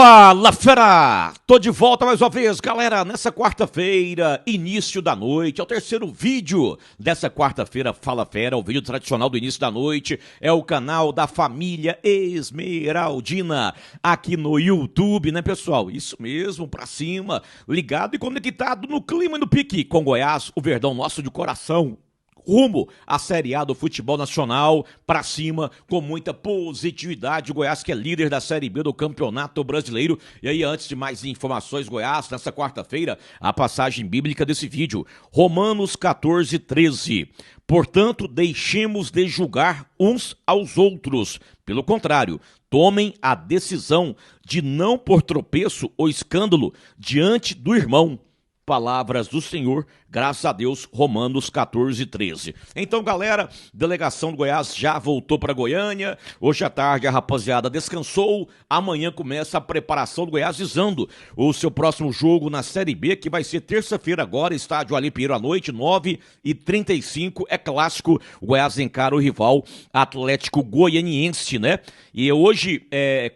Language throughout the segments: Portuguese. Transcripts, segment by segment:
Fala, fera! Tô de volta mais uma vez, galera, nessa quarta-feira, início da noite, é o terceiro vídeo dessa quarta-feira, Fala Fera, o vídeo tradicional do início da noite, é o canal da família Esmeraldina, aqui no YouTube, né, pessoal? Isso mesmo, pra cima, ligado e conectado no clima e no pique, com Goiás, o Verdão nosso de coração. Rumo à Série A do futebol nacional, pra cima, com muita positividade. O Goiás que é líder da Série B do Campeonato Brasileiro. E aí, antes de mais informações, Goiás, nessa quarta-feira, a passagem bíblica desse vídeo. Romanos 14, 13. Portanto, deixemos de julgar uns aos outros. Pelo contrário, tomem a decisão de não pôr tropeço ou escândalo diante do irmão. Palavras do Senhor, graças a Deus, Romanos 14, 13. Então, galera, delegação do Goiás já voltou para Goiânia. Hoje à tarde a rapaziada descansou. Amanhã começa a preparação do Goiás visando o seu próximo jogo na Série B, que vai ser terça-feira agora, estádio Ali Pinheiro à noite, 9h35. É clássico, o Goiás encara o rival Atlético Goianiense, né? E hoje,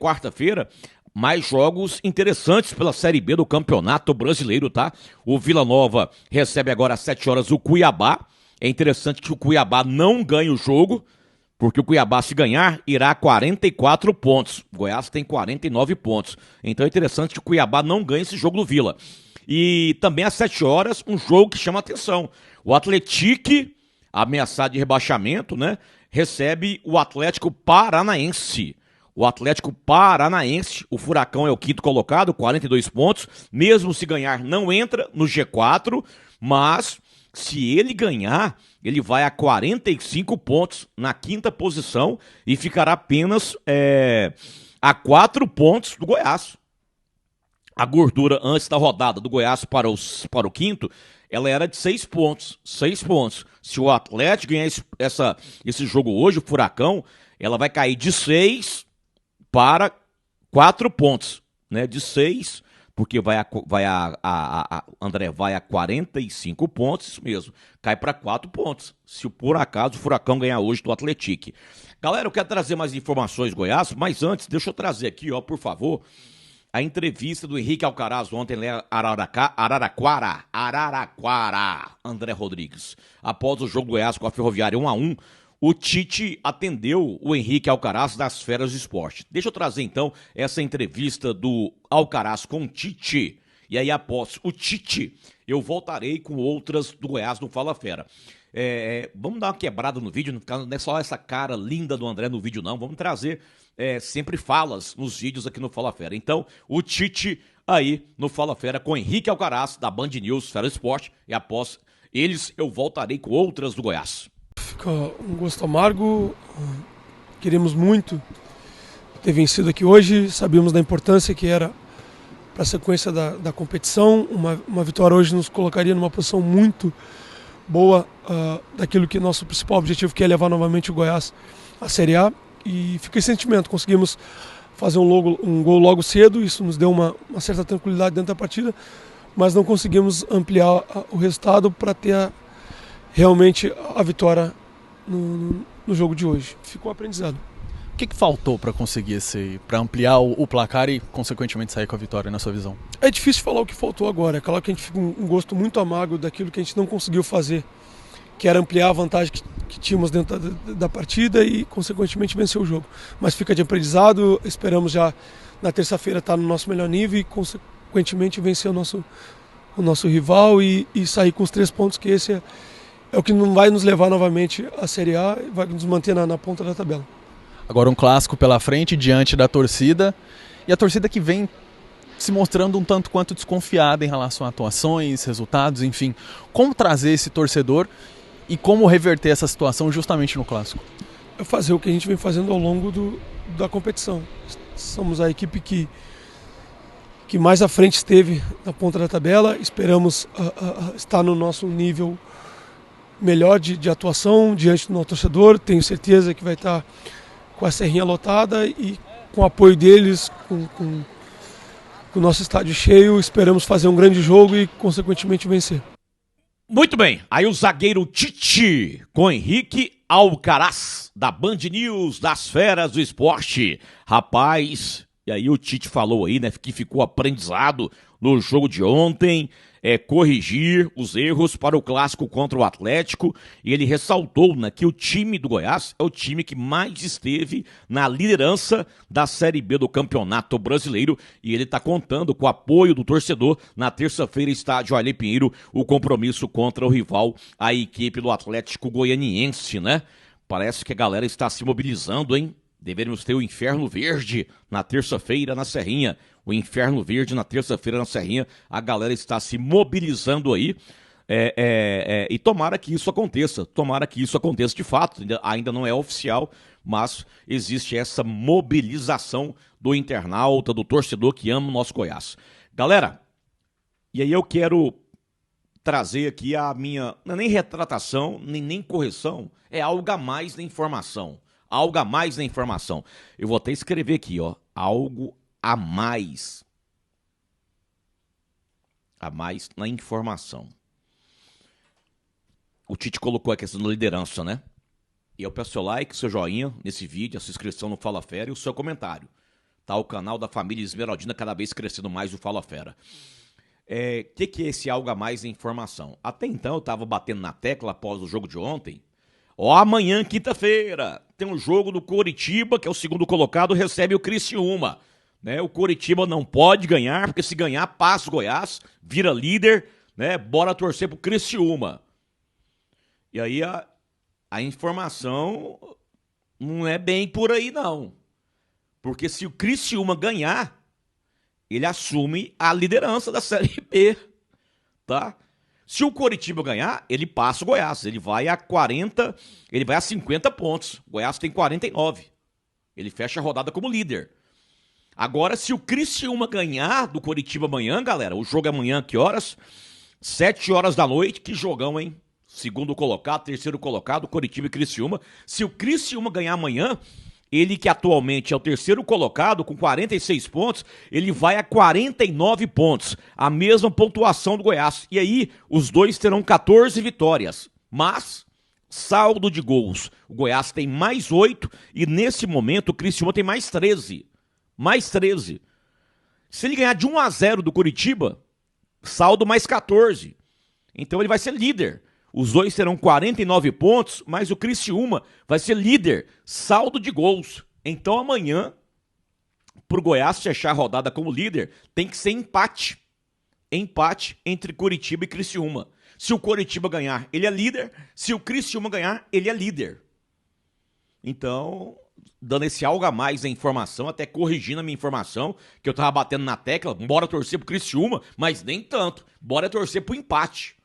quarta-feira, mais jogos interessantes pela Série B do Campeonato Brasileiro, tá? O Vila Nova recebe agora às 7 horas o Cuiabá. É interessante que o Cuiabá não ganhe o jogo, porque o Cuiabá, se ganhar, irá a 44 pontos. O Goiás tem 49 pontos. Então é interessante que o Cuiabá não ganhe esse jogo do Vila. E também às 7 horas, um jogo que chama atenção. O Atlético, ameaçado de rebaixamento, né? Recebe o Atlético Paranaense. O Atlético Paranaense, o Furacão é o quinto colocado, 42 pontos. Mesmo se ganhar, não entra no G4, mas se ele ganhar, ele vai a 45 pontos na quinta posição e ficará apenas a 4 pontos do Goiás. A gordura antes da rodada do Goiás para o quinto, ela era de 6 pontos. 6 pontos. Se o Atlético ganhar esse jogo hoje, o Furacão, ela vai cair de 6 para 4 pontos, né? De 6, porque André vai a 45 pontos, isso mesmo, cai para 4 pontos, se por acaso o Furacão ganhar hoje do Atlético. Galera, eu quero trazer mais informações, Goiás, mas antes, deixa eu trazer aqui, ó, por favor, a entrevista do Henrique Alcaraz ontem em Araraquara, André Rodrigues. Após o jogo do Goiás com a Ferroviária 1-1, o Tite atendeu o Henrique Alcaraz das Feras do Esporte. Deixa eu trazer, então, essa entrevista do Alcaraz com o Tite. E aí, após o Tite, eu voltarei com outras do Goiás no Fala Fera. Vamos dar uma quebrada no vídeo, não é só essa cara linda do André no vídeo, não. Vamos trazer sempre falas nos vídeos aqui no Fala Fera. Então, o Tite aí no Fala Fera com o Henrique Alcaraz, da Band News Fera do Esporte. E após eles, eu voltarei com outras do Goiás. Fica um gosto amargo, queremos muito ter vencido aqui hoje, sabíamos da importância que era para a sequência da competição, uma vitória hoje nos colocaria numa posição muito boa daquilo que nosso principal objetivo, que é levar novamente o Goiás à Série A, e fica esse sentimento, conseguimos fazer um gol logo cedo, isso nos deu uma certa tranquilidade dentro da partida, mas não conseguimos ampliar o resultado para ter realmente a vitória no jogo de hoje. Ficou um aprendizado. O que faltou para conseguir para ampliar o placar e, consequentemente, sair com a vitória, na sua visão? É difícil falar o que faltou agora. É claro que a gente fica um gosto muito amargo daquilo que a gente não conseguiu fazer, que era ampliar a vantagem que tínhamos dentro da partida e, consequentemente, vencer o jogo. Mas fica de aprendizado, esperamos já na terça-feira estar no nosso melhor nível e, consequentemente, vencer o nosso rival e sair com os 3 pontos, que esse é o que não vai nos levar novamente à Série A e vai nos manter na ponta da tabela. Agora um clássico pela frente, diante da torcida, e a torcida que vem se mostrando um tanto quanto desconfiada em relação a atuações, resultados, enfim. Como trazer esse torcedor e como reverter essa situação justamente no clássico? É fazer o que a gente vem fazendo ao longo da competição. Somos a equipe que mais à frente esteve na ponta da tabela, esperamos estar no nosso nível melhor de atuação diante do nosso torcedor. Tenho certeza que vai estar com a serrinha lotada e com o apoio deles, com o nosso estádio cheio, esperamos fazer um grande jogo e, consequentemente, vencer. Muito bem, aí o zagueiro Tite com Henrique Alcaraz, da Band News, das Feras do Esporte. Rapaz, E aí o Tite falou aí, né, que ficou aprendizado no jogo de ontem, corrigir os erros para o clássico contra o Atlético. E ele ressaltou, né, que o time do Goiás é o time que mais esteve na liderança da Série B do Campeonato Brasileiro. E ele está contando com o apoio do torcedor na terça-feira, estádio Arley Pinheiro, o compromisso contra o rival, a equipe do Atlético Goianiense, né? Parece que a galera está se mobilizando, hein? Deveríamos ter o Inferno Verde na terça-feira na Serrinha. O Inferno Verde na terça-feira na Serrinha. A galera está se mobilizando aí. E tomara que isso aconteça. Tomara que isso aconteça de fato. Ainda não é oficial, mas existe essa mobilização do internauta, do torcedor que ama o nosso Goiás. Galera, e aí eu quero trazer aqui a minha... Não é nem retratação, nem correção. É algo a mais na informação. Algo a mais na informação. Eu vou até escrever aqui, ó. Algo a mais. A mais na informação. O Tite colocou a questão da liderança, né? E eu peço seu like, seu joinha nesse vídeo, a sua inscrição no Fala Fera e o seu comentário. Tá? O canal da família Esmeraldina cada vez crescendo mais o Fala Fera. Que é esse algo a mais na informação? Até então eu tava batendo na tecla após o jogo de ontem. Ó, amanhã, quinta-feira, tem um jogo do Coritiba, que é o segundo colocado, recebe o Criciúma. Né? O Coritiba não pode ganhar, porque se ganhar, passa o Goiás, vira líder, né? Bora torcer pro Criciúma. E aí a informação não é bem por aí, não. Porque se o Criciúma ganhar, ele assume a liderança da Série B, tá? Se o Coritiba ganhar, ele passa o Goiás. Ele vai a 50 pontos. O Goiás tem 49. Ele fecha a rodada como líder. Agora, se o Criciúma ganhar do Coritiba amanhã, galera, o jogo é amanhã, que horas? 7 horas da noite, que jogão, hein? Segundo colocado, terceiro colocado, Coritiba e Criciúma. Se o Criciúma ganhar amanhã, ele que atualmente é o terceiro colocado, com 46 pontos, ele vai a 49 pontos, a mesma pontuação do Goiás. E aí, os dois terão 14 vitórias. Mas, saldo de gols, o Goiás tem mais 8 e nesse momento o Criciúma tem mais 13. Mais 13. Se ele ganhar de 1-0 do Coritiba, saldo mais 14. Então ele vai ser líder. Os dois terão 49 pontos, mas o Criciúma vai ser líder, saldo de gols. Então amanhã, pro Goiás fechar a rodada como líder, tem que ser empate. Empate entre Coritiba e Criciúma. Se o Coritiba ganhar, ele é líder. Se o Criciúma ganhar, ele é líder. Então, dando esse algo a mais na informação, até corrigindo a minha informação, que eu tava batendo na tecla, bora torcer pro Criciúma, mas nem tanto. Bora torcer pro empate.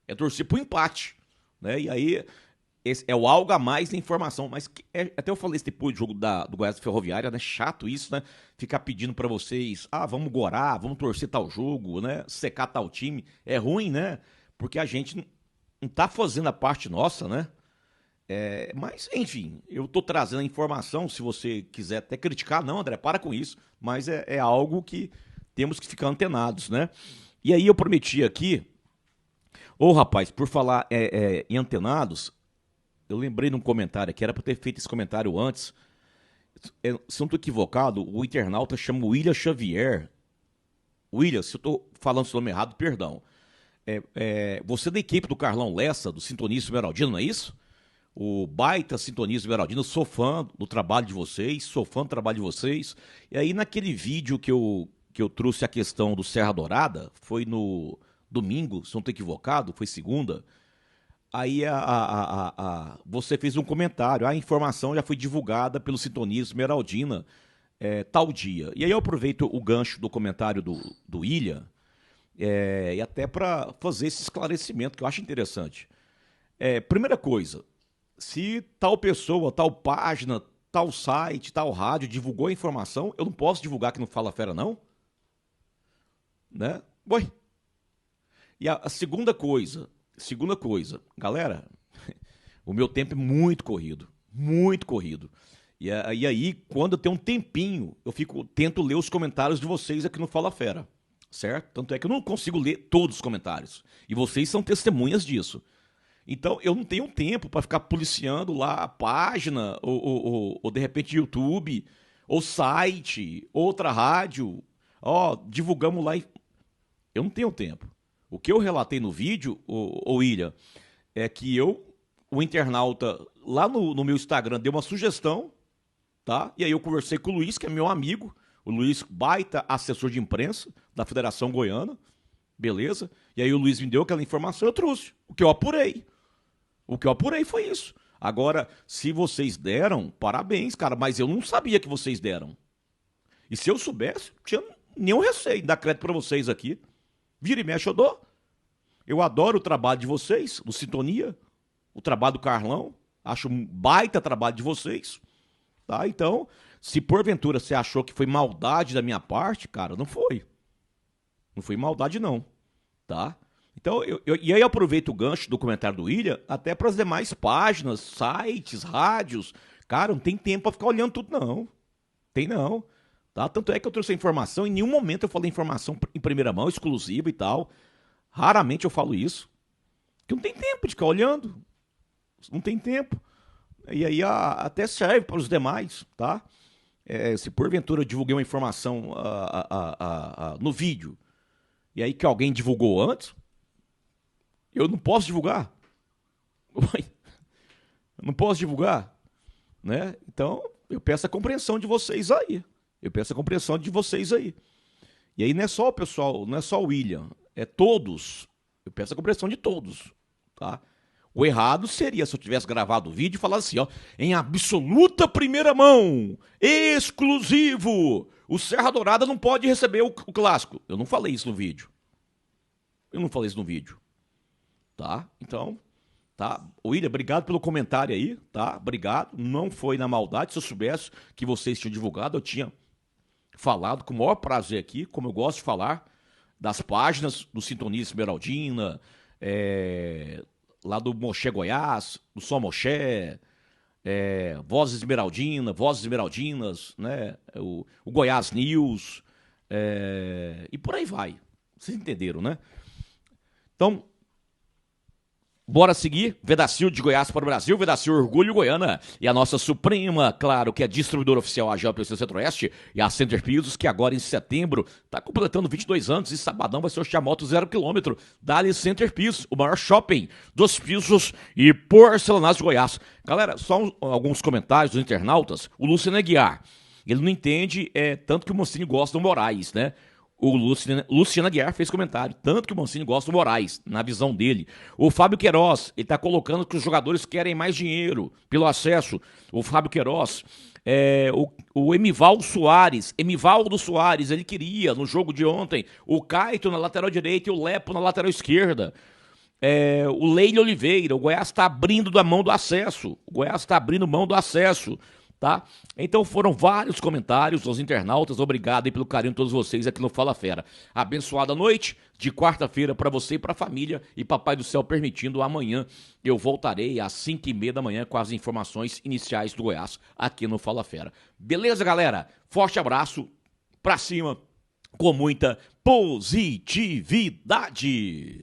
É torcer pro empate, né? E aí, esse é o algo a mais da informação. Mas até eu falei isso depois do jogo do Goiás Ferroviária, né? Chato isso, né? Ficar pedindo pra vocês, vamos gorar, vamos torcer tal jogo, né? Secar tal time. É ruim, né? Porque a gente não tá fazendo a parte nossa, né? Mas, enfim, eu tô trazendo a informação, se você quiser até criticar, não, André, para com isso. Mas é algo que temos que ficar antenados, né? E aí eu prometi aqui. Rapaz, por falar em antenados, eu lembrei num comentário que era para ter feito esse comentário antes. Se eu não estou equivocado, o internauta chama William Xavier. William, se eu estou falando seu nome errado, perdão. Você é da equipe do Carlão Lessa, do Sintonista Esmeraldino, não é isso? O baita Sintonista Esmeraldino, eu sou fã do trabalho de vocês, sou fã do trabalho de vocês. E aí naquele vídeo que eu trouxe a questão do Serra Dourada, foi no domingo, se não estou equivocado, foi segunda, aí você fez um comentário, a informação já foi divulgada pelo Sintonia Esmeraldina tal dia. E aí eu aproveito o gancho do comentário do Ilha, e até para fazer esse esclarecimento que eu acho interessante. Primeira coisa, se tal pessoa, tal página, tal site, tal rádio divulgou a informação, eu não posso divulgar aqui no Fala Fera, não? Né? Oi. E a segunda coisa, galera, o meu tempo é muito corrido, muito corrido. E aí, quando eu tenho um tempinho, eu tento ler os comentários de vocês aqui no Fala Fera, certo? Tanto é que eu não consigo ler todos os comentários. E vocês são testemunhas disso. Então, eu não tenho tempo para ficar policiando lá a página, ou de repente YouTube, ou site, outra rádio. Ó, divulgamos lá. Eu não tenho tempo. O que eu relatei no vídeo, ô William, é que o internauta, lá no meu Instagram, deu uma sugestão, tá? E aí eu conversei com o Luiz, que é meu amigo, o Luiz baita assessor de imprensa da Federação Goiana, beleza? E aí o Luiz me deu aquela informação, eu trouxe. O que eu apurei. O que eu apurei foi isso. Agora, se vocês deram, parabéns, cara, mas eu não sabia que vocês deram. E se eu soubesse, não tinha nenhum receio, dar crédito pra vocês aqui. Vira e mexe eu dou. Eu adoro o trabalho de vocês, do Sintonia, o trabalho do Carlão. Acho um baita trabalho de vocês. Tá? Então, se porventura você achou que foi maldade da minha parte, cara, não foi. Não foi maldade, não. Tá? Então, e aí eu aproveito o gancho do comentário do William até para as demais páginas, sites, rádios. Cara, não tem tempo para ficar olhando tudo, não. Tem não. Tá? Tanto é que eu trouxe a informação, em nenhum momento eu falei informação em primeira mão, exclusiva e tal. Raramente eu falo isso. Porque não tem tempo de ficar olhando. Não tem tempo. E aí até serve para os demais, tá? Se porventura eu divulguei uma informação no vídeo, e aí que alguém divulgou antes, eu não posso divulgar. Eu não posso divulgar, né? Então, eu peço a compreensão de vocês aí. E aí não é só o pessoal, não é só o William, é todos. Eu peço a compreensão de todos, tá? O errado seria se eu tivesse gravado o vídeo e falasse assim, ó, em absoluta primeira mão, exclusivo, o Serra Dourada não pode receber o clássico. Eu não falei isso no vídeo. Tá? Então, tá? William, obrigado pelo comentário aí, tá? Obrigado. Não foi na maldade. Se eu soubesse que vocês tinham divulgado, eu tinha falado com o maior prazer aqui, como eu gosto de falar, das páginas do Sintonia Esmeraldina, lá do Moché Goiás, do Só Moché, Vozes Esmeraldinas, né? O Goiás News, e por aí vai. Vocês entenderam, né? Então, bora seguir. Vedacil de Goiás para o Brasil, Vedacil Orgulho Goiana. E a nossa Suprema, claro, que é distribuidora oficial a GPC Centro-Oeste, e a Center Pisos, que agora em setembro está completando 22 anos e sabadão vai sortear moto 0 km. Dali Center Pisos, o maior shopping dos pisos e porcelanatos de Goiás. Galera, só alguns comentários dos internautas. O Luciano Aguiar, ele não entende tanto que o Mancini gosta do Moraes, né? O Luciano Aguiar fez comentário, tanto que o Mancini gosta do Moraes, na visão dele. O Fábio Queiroz, ele tá colocando que os jogadores querem mais dinheiro pelo acesso. O Fábio Queiroz, o Emivaldo Soares, ele queria, no jogo de ontem, o Caito na lateral direita e o Lepo na lateral esquerda. O Leile Oliveira, o Goiás está abrindo mão do acesso. Tá? Então foram vários comentários dos internautas, obrigado aí pelo carinho de todos vocês aqui no Fala Fera. Abençoada noite de quarta-feira para você e para a família, e Papai do Céu permitindo, amanhã eu voltarei às 5h30 da manhã com as informações iniciais do Goiás aqui no Fala Fera. Beleza, galera? Forte abraço, pra cima, com muita positividade.